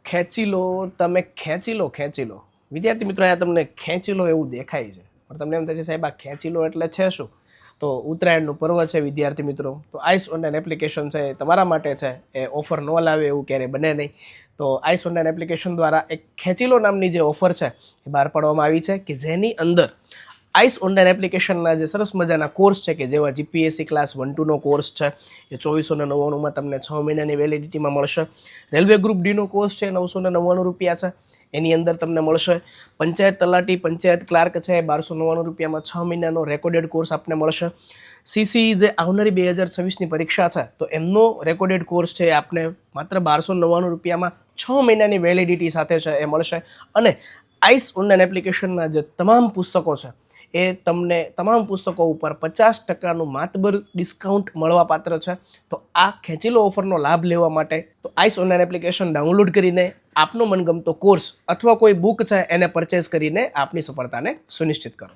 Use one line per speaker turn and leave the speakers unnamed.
ખેંચી લો, તમે ખેંચી લો, ખેંચી લો. વિદ્યાર્થી મિત્રો, અહીંયા તમને ખેંચી લો એવું દેખાય છે, પણ તમને એમ થાય છે સાહેબ આ ખેંચી લો એટલે છે શું? તો ઉત્તરાયણનું પર્વ છે વિદ્યાર્થી મિત્રો, તો આઈસ ઓનલાઈન એપ્લિકેશન છે એ તમારા માટે છે. એ ઓફર ન લાવે એવું ક્યારેય બને નહીં. તો આઈસ ઓનલાઈન એપ્લિકેશન દ્વારા એક ખેંચી લો નામની જે ઓફર છે એ બહાર પાડવામાં આવી છે, કે જેની અંદર આઈસ ઓનલાઈન એપ્લિકેશનના જે સરસ મજાના કોર્સ છે, કે જેવા જીપીએસસી ક્લાસ 1-2નો કોર્સ છે એ 2499માં તમને 6 મહિનાની વેલિડિટીમાં મળશે. રેલવે ગ્રુપ ડીનો કોર્સ છે 999 રૂપિયા છે, એની અંદર તમને મળશે. પંચાયત તલાટી, પંચાયત ક્લાર્ક છે 1299 રૂપિયામાં 6 મહિનાનો રેકોર્ડેડ કોર્સ આપને મળશે. સીસી જે આવનારી 2026ની પરીક્ષા છે તો એમનો રેકોર્ડેડ કોર્સ છે એ આપને માત્ર 1299 રૂપિયામાં 6 મહિનાની વેલિડિટી સાથે છે એ મળશે. અને આઈસ ઓનલાઈન એપ્લિકેશનના જે તમામ પુસ્તકો છે એ તમને તમામ પુસ્તકો ઉપર 50%નું માતબર ડિસ્કાઉન્ટ મળવા પાત્ર છે. તો આ ખેંચી લો ઓફરનો લાભ લેવા માટે તો આઈસ ઓનલાઈન એપ્લિકેશન ડાઉનલોડ કરીને આપનો મનગમતો કોર્સ અથવા કોઈ બુક છે એને પરચેઝ કરીને આપની સફળતાને સુનિશ્ચિત કરો.